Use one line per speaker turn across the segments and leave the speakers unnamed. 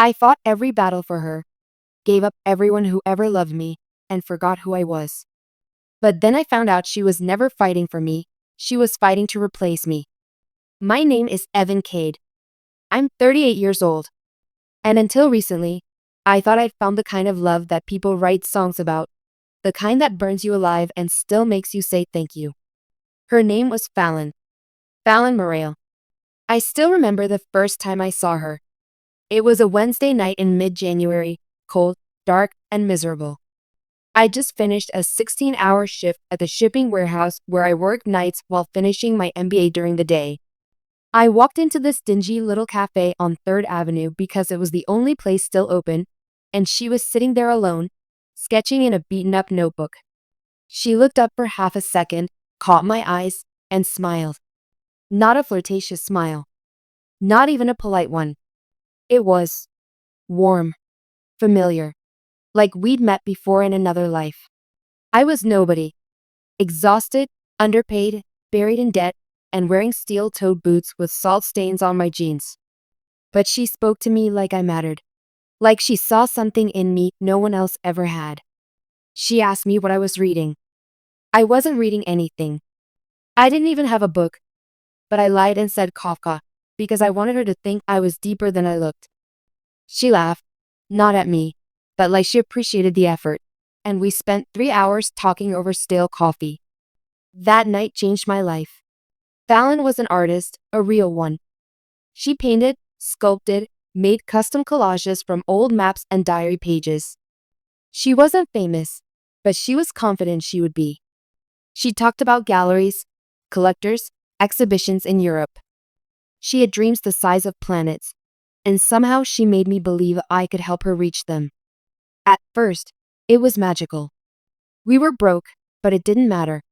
I fought every battle for her, gave up everyone who ever loved me, and forgot who I was. But then I found out she was never fighting for me, she was fighting to replace me. My name is Evan Cade. I'm 38 years old. And until recently, I thought I'd found the kind of love that people write songs about, the kind that burns you alive and still makes you say thank you. Her name was Fallon. Fallon Morale. I still remember the first time I saw her. It was a Wednesday night in mid-January, cold, dark, and miserable. I just finished a 16-hour shift at the shipping warehouse where I worked nights while finishing my MBA during the day. I walked into this dingy little cafe on 3rd Avenue because it was the only place still open, and she was sitting there alone, sketching in a beaten-up notebook. She looked up for half a second, caught my eyes, and smiled. Not a flirtatious smile. Not even a polite one. It was warm, familiar, like we'd met before in another life. I was nobody. Exhausted, underpaid, buried in debt, and wearing steel-toed boots with salt stains on my jeans. But she spoke to me like I mattered. Like she saw something in me no one else ever had. She asked me what I was reading. I wasn't reading anything. I didn't even have a book. But I lied and said Kafka, because I wanted her to think I was deeper than I looked. She laughed, not at me, but like she appreciated the effort, and we spent 3 hours talking over stale coffee. That night changed my life. Fallon was an artist, a real one. She painted, sculpted, made custom collages from old maps and diary pages. She wasn't famous, but she was confident she would be. She talked about galleries, collectors, exhibitions in Europe. She had dreams the size of planets, and somehow she made me believe I could help her reach them. At first, it was magical. We were broke, but it didn't matter.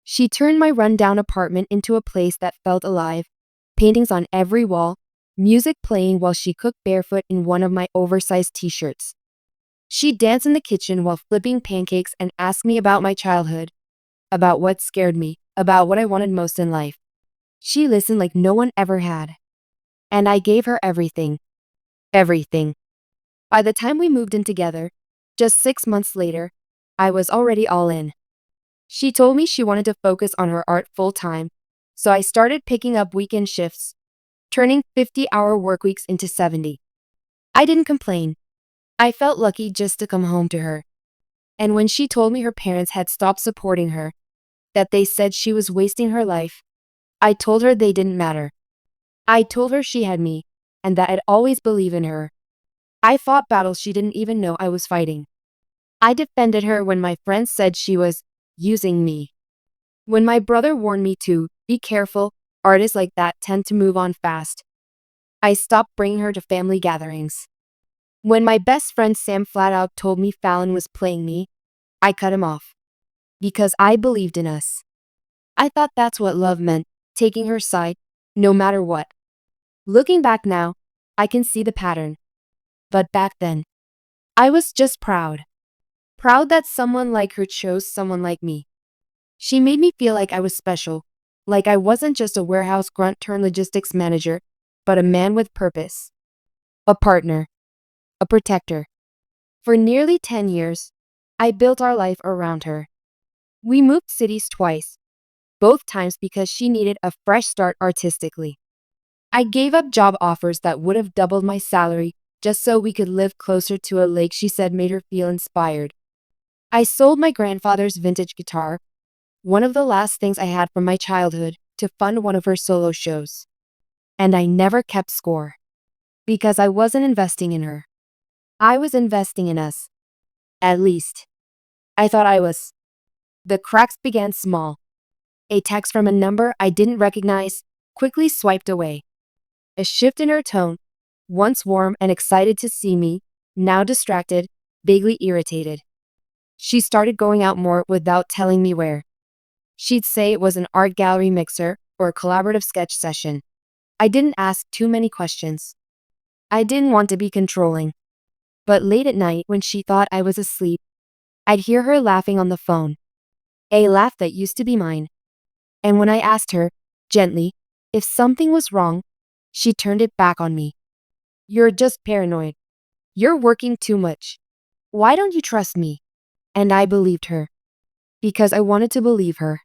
She turned my run-down apartment into a place that felt alive, paintings on every wall, music playing while she cooked barefoot in one of my oversized t-shirts. She danced in the kitchen while flipping pancakes and asked me about my childhood, about what scared me, about what I wanted most in life. She listened like no one ever had. And I gave her everything. Everything. By the time we moved in together, just 6 months later, I was already all in. She told me she wanted to focus on her art full-time, so I started picking up weekend shifts, turning 50-hour work weeks into 70. I didn't complain. I felt lucky just to come home to her. And when she told me her parents had stopped supporting her, that they said she was wasting her life, I told her they didn't matter. I told her she had me, and that I'd always believe in her. I fought battles she didn't even know I was fighting. I defended her when my friends said she was using me. When my brother warned me to be careful, artists like that tend to move on fast. I stopped bringing her to family gatherings. When my best friend Sam flat out told me Fallon was playing me, I cut him off. Because I believed in us. I thought that's what love meant, taking her side, no matter what. Looking back now, I can see the pattern. But back then, I was just proud. Proud that someone like her chose someone like me. She made me feel like I was special, like I wasn't just a warehouse grunt turned logistics manager, but a man with purpose. A partner. A protector. For nearly 10 years, I built our life around her. We moved cities twice, both times because she needed a fresh start artistically. I gave up job offers that would have doubled my salary just so we could live closer to a lake she said made her feel inspired. I sold my grandfather's vintage guitar, one of the last things I had from my childhood, to fund one of her solo shows. And I never kept score. Because I wasn't investing in her. I was investing in us. At least, I thought I was. The cracks began small. A text from a number I didn't recognize, quickly swiped away. A shift in her tone, once warm and excited to see me, now distracted, vaguely irritated. She started going out more without telling me where. She'd say it was an art gallery mixer or a collaborative sketch session. I didn't ask too many questions. I didn't want to be controlling. But late at night when she thought I was asleep, I'd hear her laughing on the phone. A laugh that used to be mine. And when I asked her, gently, if something was wrong, she turned it back on me. You're just paranoid. You're working too much. Why don't you trust me? And I believed her. Because I wanted to believe her.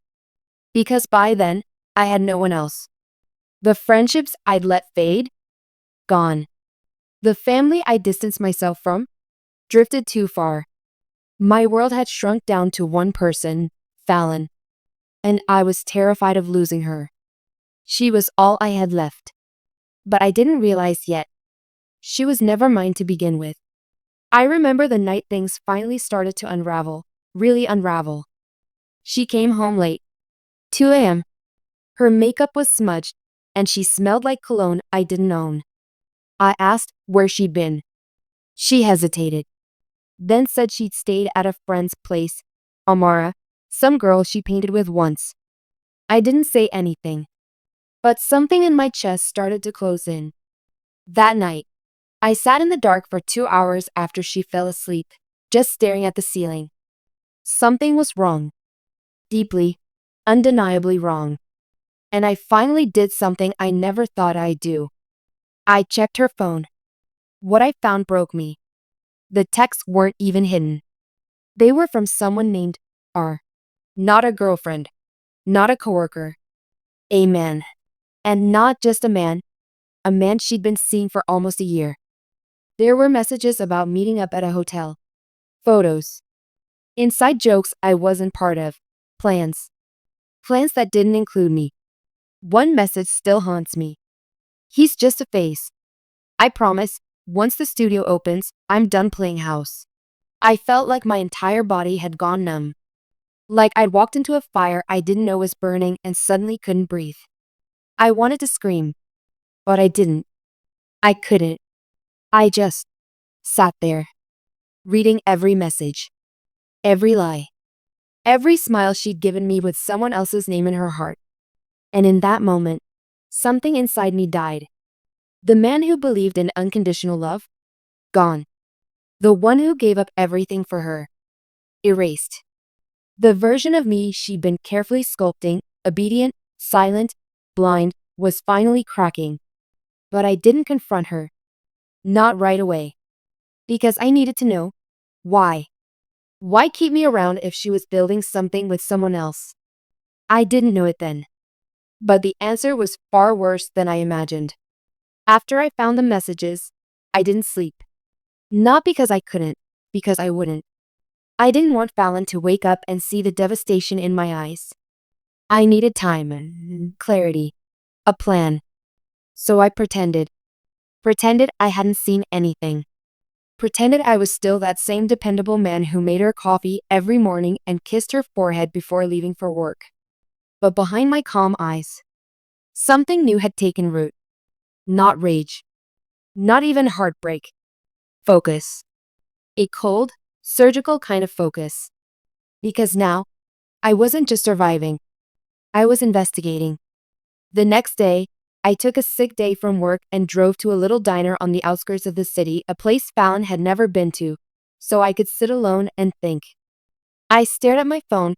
Because by then, I had no one else. The friendships I'd let fade? Gone. The family I distanced myself from? Drifted too far. My world had shrunk down to one person, Fallon. And I was terrified of losing her. She was all I had left. But I didn't realize yet. She was never mine to begin with. I remember the night things finally started to unravel. Really unravel. She came home late. 2 a.m. Her makeup was smudged, and she smelled like cologne I didn't own. I asked where she'd been. She hesitated. Then said she'd stayed at a friend's place, Amara, some girl she painted with once. I didn't say anything. But something in my chest started to close in. That night, I sat in the dark for 2 hours after she fell asleep, just staring at the ceiling. Something was wrong. Deeply, undeniably wrong. And I finally did something I never thought I'd do. I checked her phone. What I found broke me. The texts weren't even hidden. They were from someone named R. Not a girlfriend. Not a coworker. A man. And not just a man she'd been seeing for almost a year. There were messages about meeting up at a hotel. Photos. Inside jokes I wasn't part of. Plans. Plans that didn't include me. One message still haunts me. He's just a face. I promise, once the studio opens, I'm done playing house. I felt like my entire body had gone numb. Like I'd walked into a fire I didn't know was burning and suddenly couldn't breathe. I wanted to scream, but I didn't. I couldn't. I just sat there, reading every message, every lie, every smile she'd given me with someone else's name in her heart. And in that moment, something inside me died. The man who believed in unconditional love? Gone. The one who gave up everything for her? Erased. The version of me she'd been carefully sculpting, obedient, silent, blind, was finally cracking. But I didn't confront her. Not right away. Because I needed to know. Why? Why keep me around if she was building something with someone else? I didn't know it then. But the answer was far worse than I imagined. After I found the messages, I didn't sleep. Not because I couldn't, because I wouldn't. I didn't want Fallon to wake up and see the devastation in my eyes. I needed time and clarity. A plan. So I pretended. Pretended I hadn't seen anything. Pretended I was still that same dependable man who made her coffee every morning and kissed her forehead before leaving for work. But behind my calm eyes, something new had taken root. Not rage. Not even heartbreak. Focus. A cold, surgical kind of focus. Because now, I wasn't just surviving. I was investigating. The next day, I took a sick day from work and drove to a little diner on the outskirts of the city, a place Fallon had never been to, so I could sit alone and think. I stared at my phone,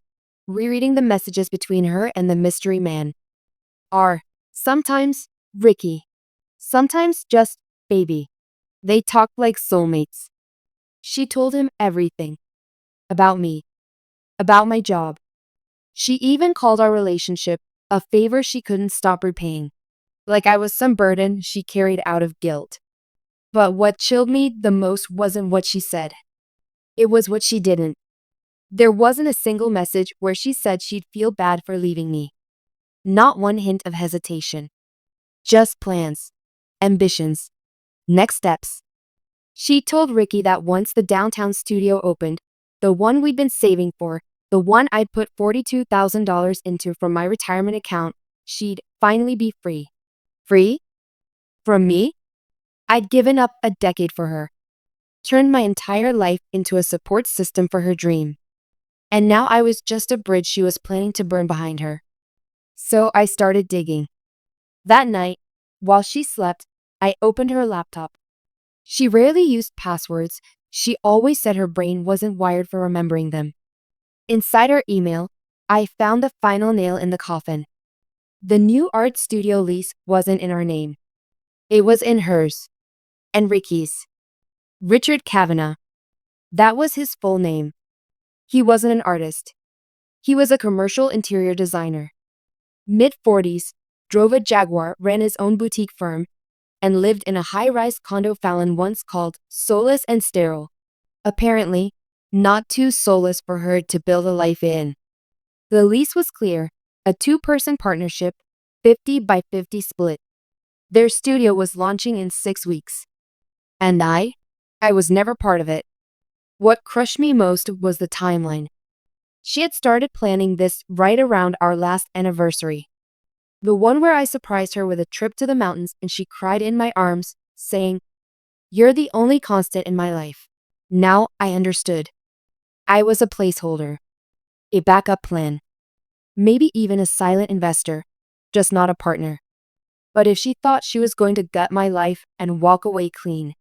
rereading the messages between her and the mystery man. R. Sometimes, Ricky. Sometimes just, baby. They talked like soulmates. She told him everything. About me. About my job. She even called our relationship a favor she couldn't stop repaying. Like I was some burden she carried out of guilt. But what chilled me the most wasn't what she said. It was what she didn't. There wasn't a single message where she said she'd feel bad for leaving me. Not one hint of hesitation. Just plans. Ambitions. Next steps. She told Ricky that once the downtown studio opened, the one we'd been saving for, the one I'd put $42,000 into from my retirement account, she'd finally be free. Free? From me? I'd given up a decade for her. Turned my entire life into a support system for her dream. And now I was just a bridge she was planning to burn behind her. So I started digging. That night, while she slept, I opened her laptop. She rarely used passwords. She always said her brain wasn't wired for remembering them. Inside her email, I found the final nail in the coffin. The new art studio lease wasn't in our name. It was in hers. And Ricky's. Richard Kavanagh. That was his full name. He wasn't an artist. He was a commercial interior designer. Mid-40s, drove a Jaguar, ran his own boutique firm, and lived in a high-rise condo Fallon once called soulless and sterile. Apparently, not too soulless for her to build a life in. The lease was clear, a two-person partnership, 50 by 50 split. Their studio was launching in 6 weeks. And I was never part of it. What crushed me most was the timeline. She had started planning this right around our last anniversary. The one where I surprised her with a trip to the mountains and she cried in my arms, saying, "You're the only constant in my life." Now I understood. I was a placeholder. A backup plan. Maybe even a silent investor, just not a partner. But if she thought she was going to gut my life and walk away clean,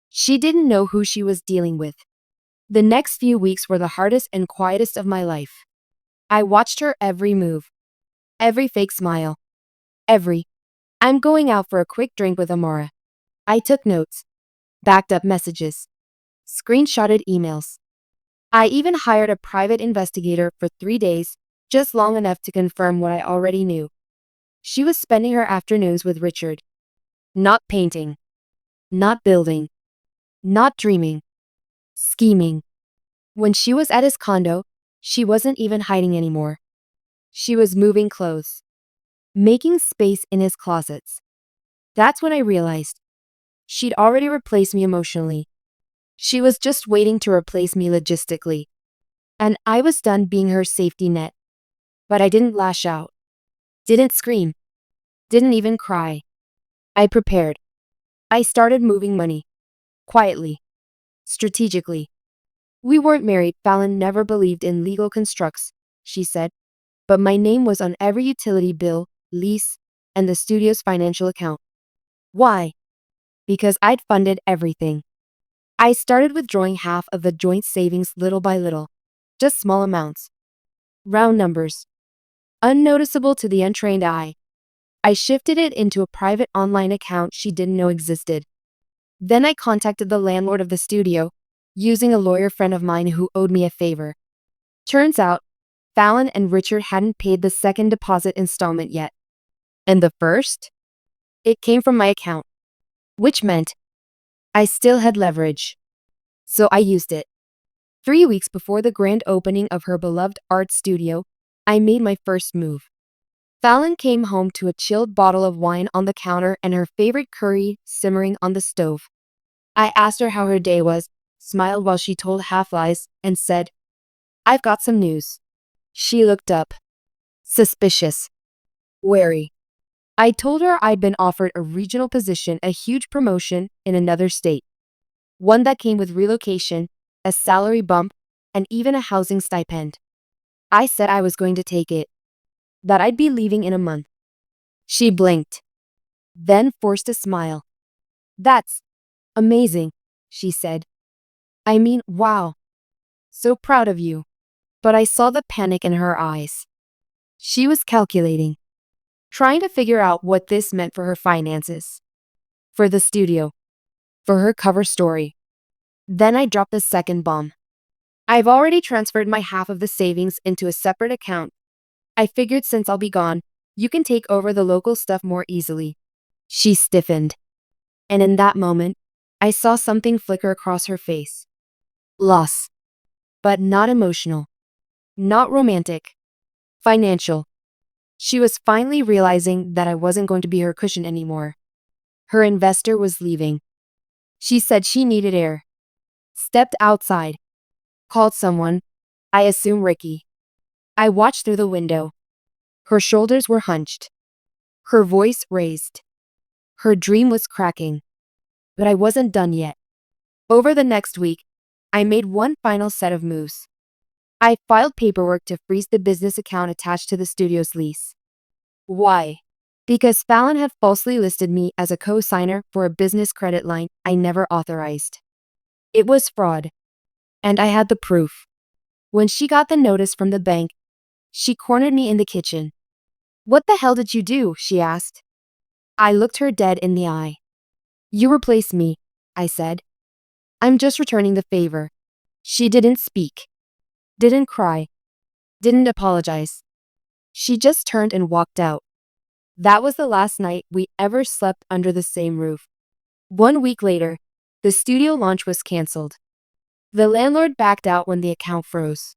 she didn't know who she was dealing with. The next few weeks were the hardest and quietest of my life. I watched her every move, every fake smile, every, "I'm going out for a quick drink with Amara." I took notes, backed up messages, screenshotted emails. I even hired a private investigator for 3 days, just long enough to confirm what I already knew. She was spending her afternoons with Richard. Not painting. Not building. Not dreaming. Scheming. When she was at his condo, she wasn't even hiding anymore. She was moving clothes. Making space in his closets. That's when I realized. She'd already replaced me emotionally. She was just waiting to replace me logistically. And I was done being her safety net. But I didn't lash out. Didn't scream. Didn't even cry. I prepared. I started moving money. Quietly. Strategically. We weren't married. Fallon never believed in legal constructs, she said. But my name was on every utility bill, lease, and the studio's financial account. Why? Because I'd funded everything. I started withdrawing half of the joint savings little by little. Just small amounts. Round numbers. Unnoticeable to the untrained eye. I shifted it into a private online account she didn't know existed. Then I contacted the landlord of the studio, using a lawyer friend of mine who owed me a favor. Turns out, Fallon and Richard hadn't paid the second deposit installment yet. And the first? It came from my account. Which meant I still had leverage. So I used it. 3 weeks before the grand opening of her beloved art studio, I made my first move. Fallon came home to a chilled bottle of wine on the counter and her favorite curry simmering on the stove. I asked her how her day was, smiled while she told half-lies, and said, "I've got some news." She looked up. Suspicious. Wary. I told her I'd been offered a regional position, a huge promotion in another state. One that came with relocation, a salary bump, and even a housing stipend. I said I was going to take it. That I'd be leaving in a month. She blinked. Then forced a smile. "That's amazing," she said. "I mean, wow. So proud of you." But I saw the panic in her eyes. She was calculating. Trying to figure out what this meant for her finances. For the studio. For her cover story. Then I dropped the second bomb. "I've already transferred my half of the savings into a separate account. I figured since I'll be gone, you can take over the local stuff more easily." She stiffened. And in that moment, I saw something flicker across her face. Loss. But not emotional. Not romantic. Financial. She was finally realizing that I wasn't going to be her cushion anymore. Her investor was leaving. She said she needed air. Stepped outside. Called someone. I assume Ricky. I watched through the window. Her shoulders were hunched. Her voice raised. Her dream was cracking. But I wasn't done yet. Over the next week, I made one final set of moves. I filed paperwork to freeze the business account attached to the studio's lease. Why? Because Fallon had falsely listed me as a co-signer for a business credit line I never authorized. It was fraud. And I had the proof. When she got the notice from the bank, she cornered me in the kitchen. "What the hell did you do?" she asked. I looked her dead in the eye. "You replaced me," I said. I'm just returning the favor. She didn't speak, didn't cry, didn't apologize. She just turned and walked out. That was the last night we ever slept under the same roof. 1 week later, the studio launch was canceled. The landlord backed out when the account froze.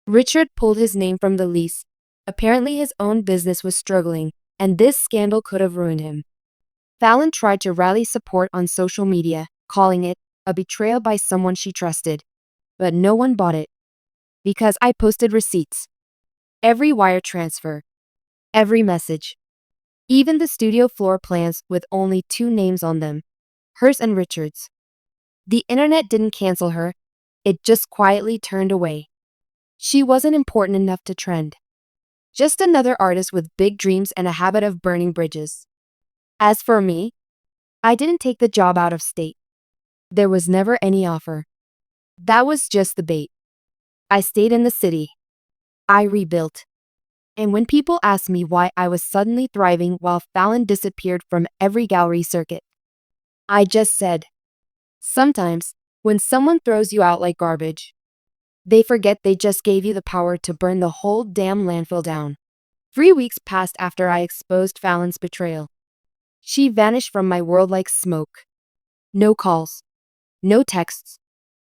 Richard pulled his name from the lease. Apparently his own business was struggling, and this scandal could have ruined him. Fallon tried to rally support on social media, calling it a betrayal by someone she trusted. But no one bought it. Because I posted receipts. Every wire transfer. Every message. Even the studio floor plans with only 2 names on them. Hers and Richard's. The internet didn't cancel her. It just quietly turned away. She wasn't important enough to trend. Just another artist with big dreams and a habit of burning bridges. As for me, I didn't take the job out of state. There was never any offer. That was just the bait. I stayed in the city. I rebuilt. And when people asked me why I was suddenly thriving while Fallon disappeared from every gallery circuit, I just said, sometimes, when someone throws you out like garbage, they forget they just gave you the power to burn the whole damn landfill down. 3 weeks passed after I exposed Fallon's betrayal. She vanished from my world like smoke. No calls. No texts.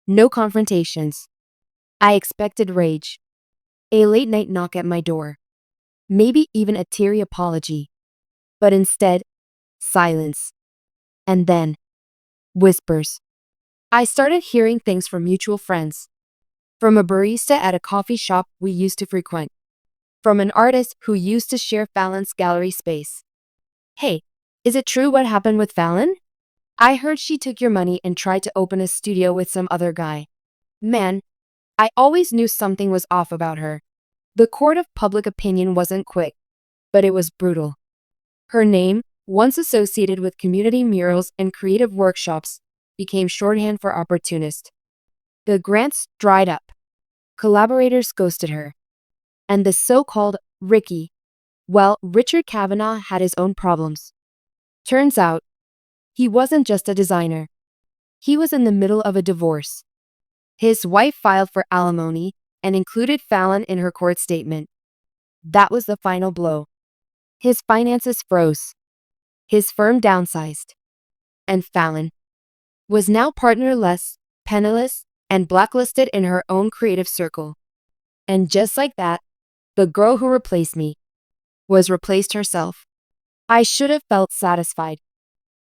No confrontations. I expected rage. A late-night knock at my door. Maybe even a teary apology. But instead, silence. And then, whispers. I started hearing things from mutual friends. From a barista at a coffee shop we used to frequent. From an artist who used to share Fallon's gallery space. Hey, is it true what happened with Fallon? I heard she took your money and tried to open a studio with some other guy. Man, I always knew something was off about her. The court of public opinion wasn't quick, but it was brutal. Her name, once associated with community murals and creative workshops, became shorthand for opportunist. The grants dried up. Collaborators ghosted her. And the so-called Ricky, well, Richard Kavanaugh had his own problems. Turns out, he wasn't just a designer. He was in the middle of a divorce. His wife filed for alimony and included Fallon in her court statement. That was the final blow. His finances froze. His firm downsized. And Fallon was now partnerless, penniless, and blacklisted in her own creative circle. And just like that, the girl who replaced me was replaced herself. I should have felt satisfied.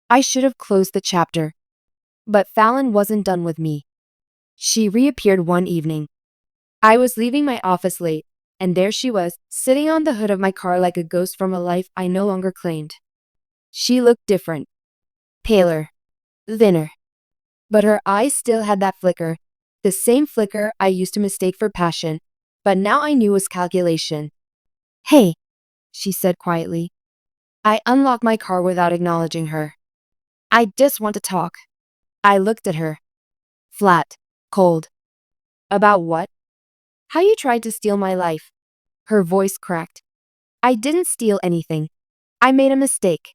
I should have closed the chapter. But Fallon wasn't done with me. She reappeared one evening. I was leaving my office late, and there she was, sitting on the hood of my car like a ghost from a life I no longer claimed. She looked different. Paler. Thinner. But her eyes still had that flicker. The same flicker I used to mistake for passion, but now I knew was calculation. Hey, she said quietly. I unlocked my car without acknowledging her. I just want to talk. I looked at her. Flat. Cold. About what? How you tried to steal my life. Her voice cracked. I didn't steal anything. I made a mistake.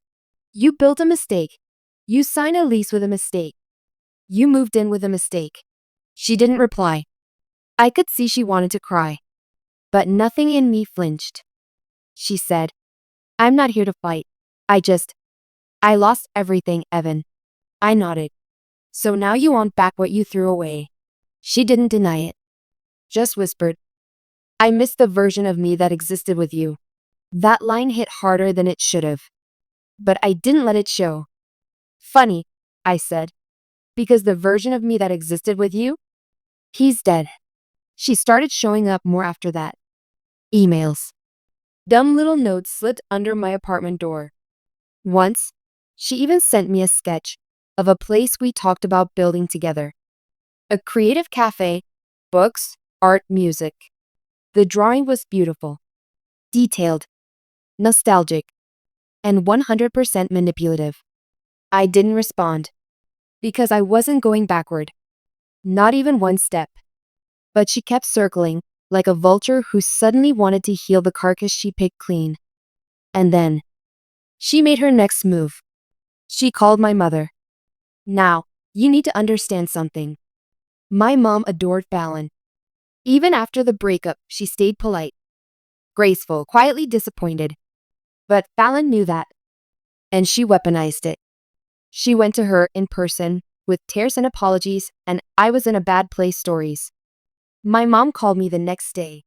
You built a mistake. You signed a lease with a mistake. You moved in with a mistake. She didn't reply. I could see she wanted to cry. But nothing in me flinched. She said, I'm not here to fight. I lost everything, Evan. I nodded. So now you want back what you threw away. She didn't deny it. Just whispered, I miss the version of me that existed with you. That line hit harder than it should have. But I didn't let it show. Funny, I said. Because the version of me that existed with you? He's dead. She started showing up more after that. Emails. Dumb little notes slipped under my apartment door. Once, she even sent me a sketch of a place we talked about building together. A creative cafe, books, art, music. The drawing was beautiful, detailed, nostalgic, and 100% manipulative. I didn't respond. Because I wasn't going backward. Not even one step. But she kept circling, like a vulture who suddenly wanted to heal the carcass she picked clean. And then, she made her next move. She called my mother. Now, You need to understand something. My mom adored Fallon. Even after the breakup, she stayed polite, graceful, quietly disappointed. But Fallon knew that, and she weaponized it. She went to her in person, with tears and apologies, and I was in a bad place stories. My mom called me the next day.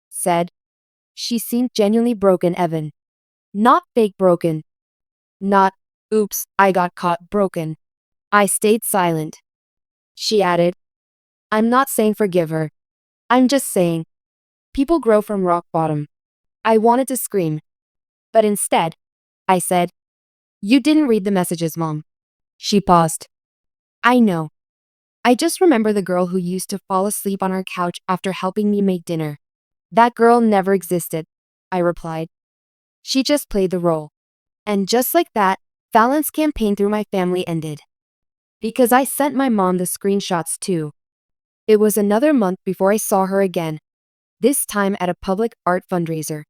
Said, she seemed genuinely broken, Evan. Not fake broken. Not, oops, I got caught broken. I stayed silent. She added, I'm not saying forgive her. I'm just saying, people grow from rock bottom. I wanted to scream. But instead, I said, you didn't read the messages, Mom. She paused. I know. I just remember the girl who used to fall asleep on our couch after helping me make dinner. That girl never existed, I replied. She just played the role. And just like that, Fallon's campaign through my family ended. Because I sent my mom the screenshots too. It was another month before I saw her again, this time at a public art fundraiser.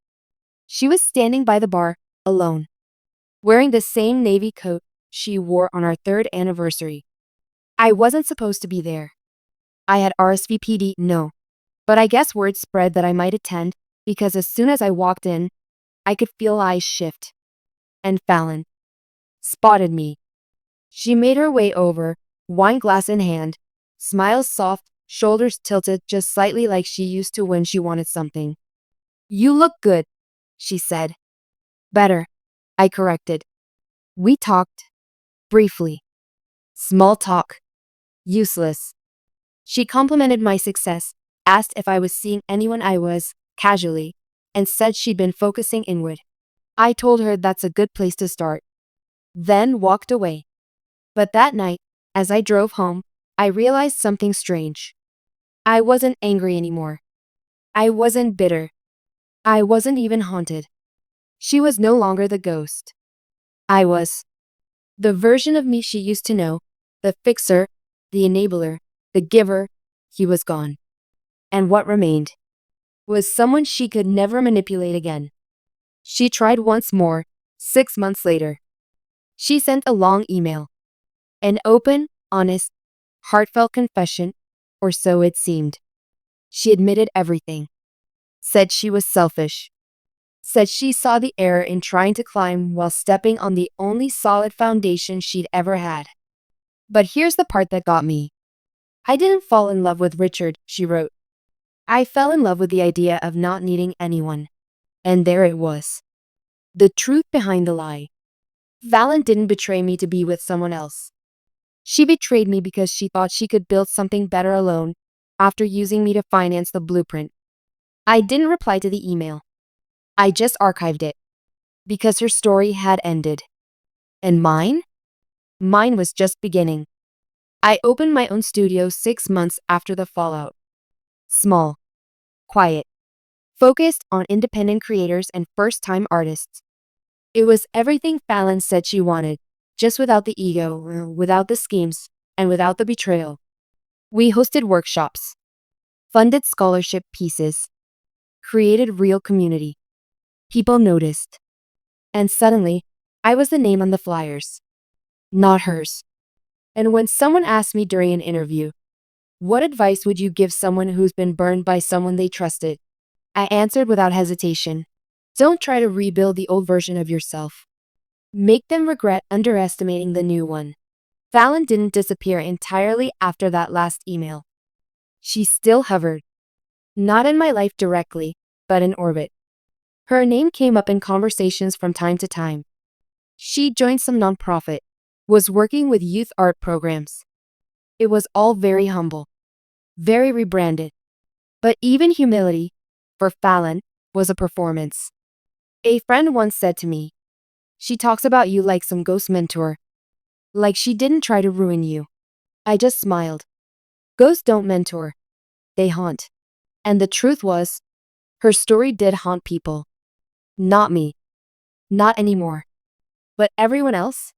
She was standing by the bar, alone, wearing the same navy coat she wore on our 3rd anniversary. I wasn't supposed to be there. I had RSVP'd, no. But I guess word spread that I might attend, because as soon as I walked in, I could feel eyes shift. And Fallon spotted me. She made her way over, wine glass in hand, smiles soft, shoulders tilted just slightly like she used to when she wanted something. You look good, she said. Better, I corrected. We talked. Briefly. Small talk. Useless. She complimented my success, asked if I was seeing anyone I was, casually, and said she'd been focusing inward. I told her that's a good place to start. Then walked away. But that night, as I drove home, I realized something strange. I wasn't angry anymore. I wasn't bitter. I wasn't even haunted. She was no longer the ghost. I was. The version of me she used to know, the fixer, the enabler, the giver, he was gone. And what remained was someone she could never manipulate again. She tried once more, 6 months later. She sent a long email. An open, honest, heartfelt confession, or so it seemed. She admitted everything. Said she was selfish. Said she saw the error in trying to climb while stepping on the only solid foundation she'd ever had. But here's the part that got me. I didn't fall in love with Richard, she wrote. I fell in love with the idea of not needing anyone. And there it was. The truth behind the lie. Fallon didn't betray me to be with someone else. She betrayed me because she thought she could build something better alone, after using me to finance the blueprint. I didn't reply to the email. I just archived it. Because her story had ended. And mine? Mine was just beginning. I opened my own studio 6 months after the fallout. Small. Quiet. Focused on independent creators and first-time artists. It was everything Fallon said she wanted, just without the ego, without the schemes, and without the betrayal. We hosted workshops, funded scholarship pieces, created real community. People noticed. And suddenly, I was the name on the flyers. Not hers. And when someone asked me during an interview, what advice would you give someone who's been burned by someone they trusted? I answered without hesitation. Don't try to rebuild the old version of yourself. Make them regret underestimating the new one. Fallon didn't disappear entirely after that last email. She still hovered. Not in my life directly, but in orbit. Her name came up in conversations from time to time. She joined some nonprofit, was working with youth art programs. It was all very humble, very rebranded. But even humility, for Fallon, was a performance. A friend once said to me, she talks about you like some ghost mentor. Like she didn't try to ruin you. I just smiled. Ghosts don't mentor. They haunt. And the truth was, her story did haunt people. Not me. Not anymore. But everyone else?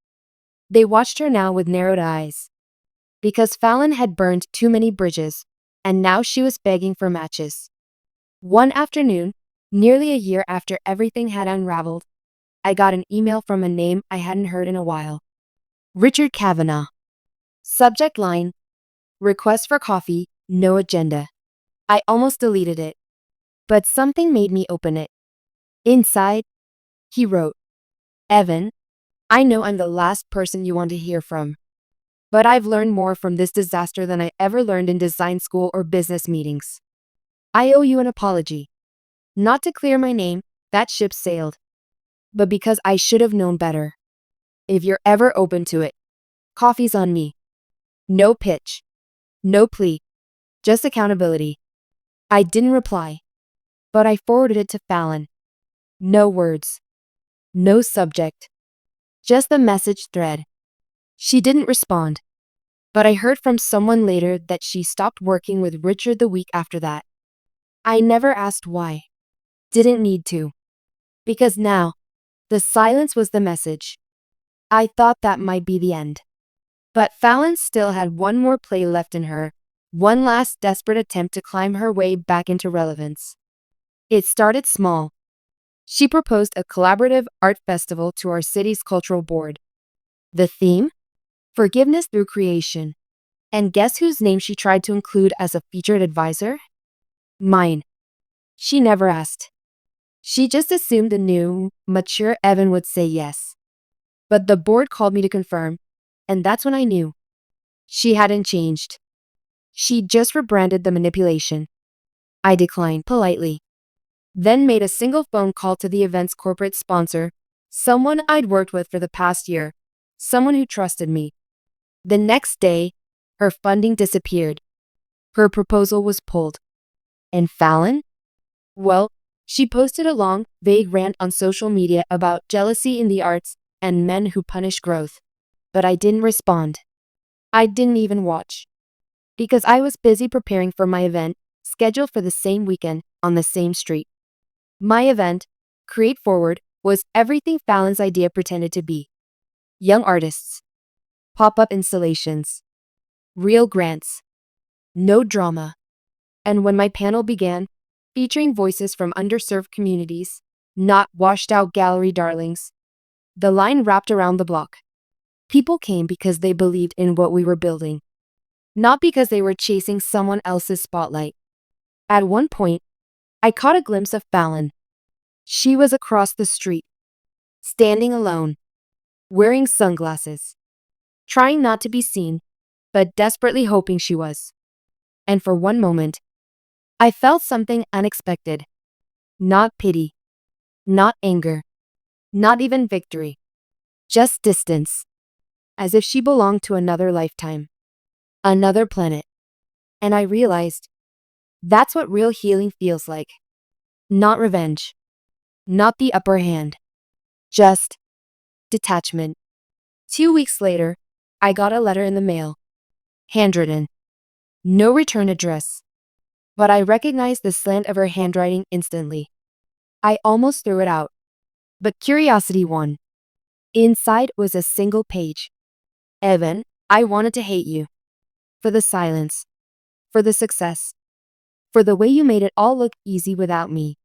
They watched her now with narrowed eyes. Because Fallon had burned too many bridges, and now she was begging for matches. One afternoon, nearly a year after everything had unraveled, I got an email from a name I hadn't heard in a while. Richard Kavanaugh. Subject line, request for coffee, no agenda. I almost deleted it, but something made me open it. Inside, he wrote, Evan, I know I'm the last person you want to hear from, but I've learned more from this disaster than I ever learned in design school or business meetings. I owe you an apology. Not to clear my name, that ship sailed, but because I should have known better. If you're ever open to it, coffee's on me. No pitch. No plea. Just accountability. I didn't reply, but I forwarded it to Fallon. No words. No subject. Just the message thread. She didn't respond, but I heard from someone later that she stopped working with Richard the week after that. I never asked why. Didn't need to. Because now, the silence was the message. I thought that might be the end. But Fallon still had one more play left in her, one last desperate attempt to climb her way back into relevance. It started small. She proposed a collaborative art festival to our city's cultural board. The theme? Forgiveness through creation. And guess whose name she tried to include as a featured advisor? Mine. She never asked. She just assumed the new, mature Evan would say yes. But the board called me to confirm, and that's when I knew. She hadn't changed. She just rebranded the manipulation. I declined politely, then made a single phone call to the event's corporate sponsor, someone I'd worked with for the past year, someone who trusted me. The next day, her funding disappeared. Her proposal was pulled. And Fallon? Well, she posted a long, vague rant on social media about jealousy in the arts and men who punish growth. But I didn't respond. I didn't even watch. Because I was busy preparing for my event, scheduled for the same weekend, on the same street. My event, Create Forward, was everything Fallon's idea pretended to be. Young artists. Pop-up installations. Real grants. No drama. And when my panel began, featuring voices from underserved communities, not washed-out gallery darlings, the line wrapped around the block. People came because they believed in what we were building, not because they were chasing someone else's spotlight. At one point, I caught a glimpse of Fallon. She was across the street, standing alone, wearing sunglasses, trying not to be seen, but desperately hoping she was. And for one moment, I felt something unexpected. Not pity, not anger, not even victory. Just distance. As if she belonged to another lifetime, another planet. And I realized, that's what real healing feels like. Not revenge. Not the upper hand. Just detachment. 2 weeks later, I got a letter in the mail. Handwritten. No return address. But I recognized the slant of her handwriting instantly. I almost threw it out. But curiosity won. Inside was a single page. Evan, I wanted to hate you. For the silence. For the success. For the way you made it all look easy without me.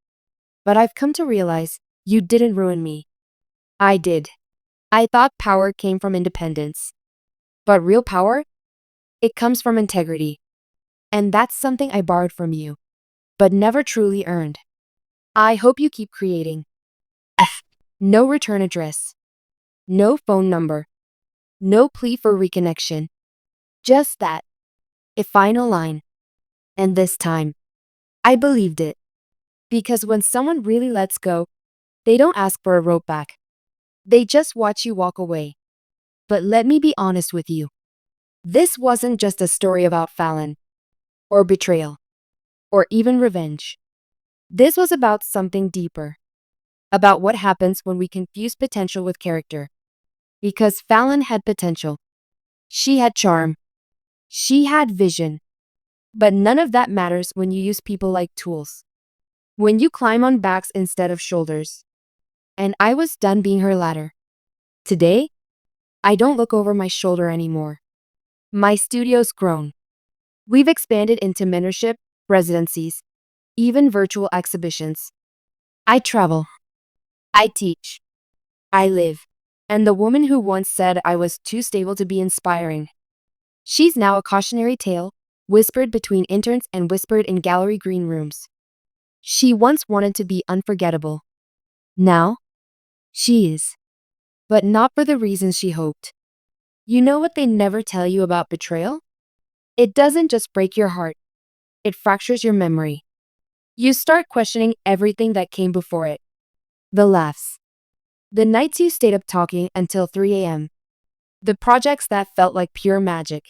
But I've come to realize you didn't ruin me. I did. I thought power came from independence. But real power? It comes from integrity. And that's something I borrowed from you, but never truly earned. I hope you keep creating. No return address. No phone number. No plea for reconnection. Just that. A final line. And this time, I believed it. Because when someone really lets go, they don't ask for a rope back. They just watch you walk away. But let me be honest with you. This wasn't just a story about Fallon, or betrayal, or even revenge. This was about something deeper. About what happens when we confuse potential with character. Because Fallon had potential. She had charm. She had vision. But none of that matters when you use people like tools. When you climb on backs instead of shoulders. And I was done being her ladder. Today, I don't look over my shoulder anymore. My studio's grown. We've expanded into mentorship, residencies, even virtual exhibitions. I travel. I teach. I live. And the woman who once said I was too stable to be inspiring She's now a cautionary tale, whispered between interns and whispered in gallery green rooms. She once wanted to be unforgettable. Now, she is. But not for the reasons she hoped. You know what they never tell you about betrayal? It doesn't just break your heart, it fractures your memory. You start questioning everything that came before it. The laughs. The nights you stayed up talking until 3 a.m. The projects that felt like pure magic.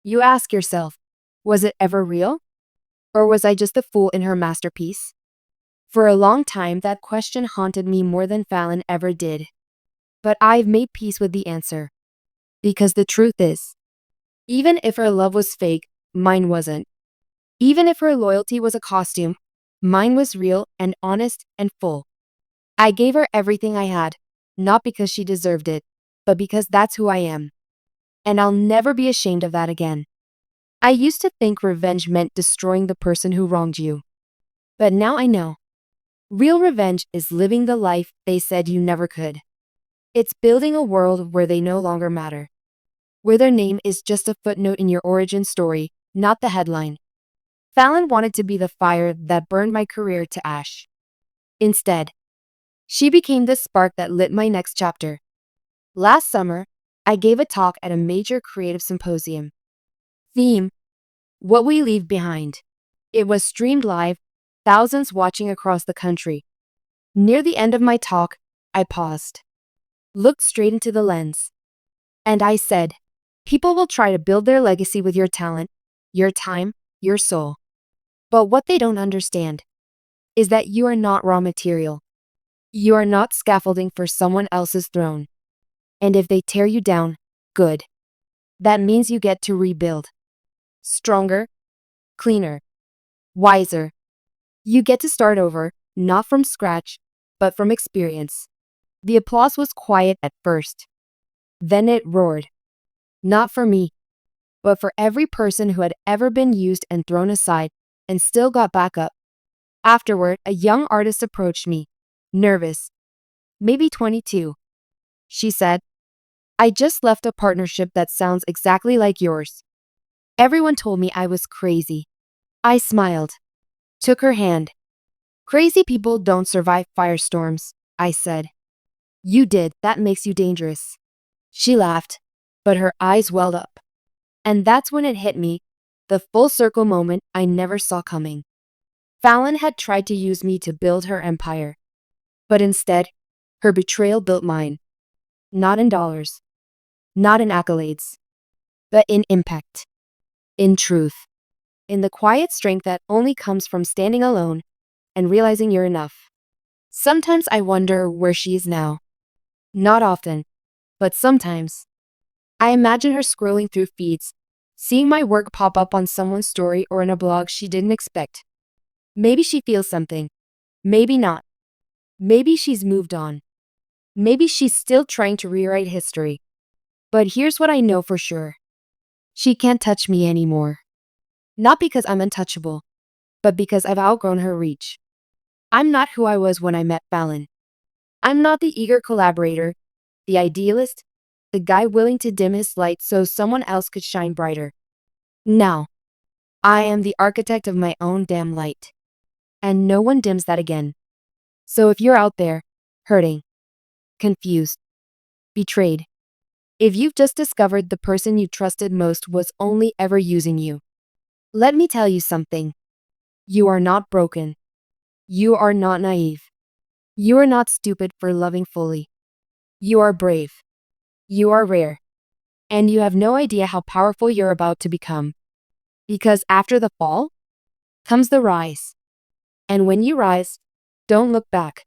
You ask yourself, was it ever real? Or was I just a fool in her masterpiece? For a long time, that question haunted me more than Fallon ever did. But I've made peace with the answer. Because the truth is, even if her love was fake, mine wasn't. Even if her loyalty was a costume, mine was real and honest and full. I gave her everything I had, not because she deserved it, but because that's who I am. And I'll never be ashamed of that again. I used to think revenge meant destroying the person who wronged you. But now I know. Real revenge is living the life they said you never could. It's building a world where they no longer matter. Where their name is just a footnote in your origin story, not the headline. Fallon wanted to be the fire that burned my career to ash. Instead, she became the spark that lit my next chapter. Last summer, I gave a talk at a major creative symposium. Theme: What We Leave Behind. It was streamed live, thousands watching across the country. Near the end of my talk, I paused, looked straight into the lens, and I said, people will try to build their legacy with your talent, your time, your soul. But what they don't understand is that you are not raw material. You are not scaffolding for someone else's throne. And if they tear you down, good. That means you get to rebuild. Stronger, cleaner, wiser. You get to start over, not from scratch, but from experience. The applause was quiet at first. Then it roared. Not for me, but for every person who had ever been used and thrown aside and still got back up. Afterward, a young artist approached me, nervous, maybe 22. She said, I just left a partnership that sounds exactly like yours. Everyone told me I was crazy. I smiled, took her hand. Crazy people don't survive firestorms, I said. You did, that makes you dangerous. She laughed, but her eyes welled up. And that's when it hit me, the full circle moment I never saw coming. Fallon had tried to use me to build her empire. But instead, her betrayal built mine. Not in dollars, not in accolades, but in impact, in truth, in the quiet strength that only comes from standing alone and realizing you're enough. Sometimes I wonder where she is now. Not often, but sometimes. I imagine her scrolling through feeds, seeing my work pop up on someone's story or in a blog she didn't expect. Maybe she feels something. Maybe not. Maybe she's moved on. Maybe she's still trying to rewrite history. But here's what I know for sure. She can't touch me anymore. Not because I'm untouchable, but because I've outgrown her reach. I'm not who I was when I met Fallon. I'm not the eager collaborator, the idealist, the guy willing to dim his light so someone else could shine brighter. Now, I am the architect of my own damn light. And no one dims that again. So if you're out there, hurting, confused, betrayed, if you've just discovered the person you trusted most was only ever using you, let me tell you something. You are not broken. You are not naive. You are not stupid for loving fully. You are brave. You are rare. And you have no idea how powerful you're about to become. Because after the fall comes the rise. And when you rise, don't look back.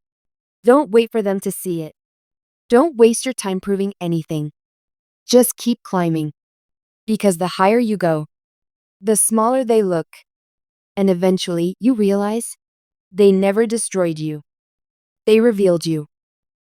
Don't wait for them to see it. Don't waste your time proving anything. Just keep climbing. Because the higher you go, the smaller they look. And eventually you realize they never destroyed you. They revealed you.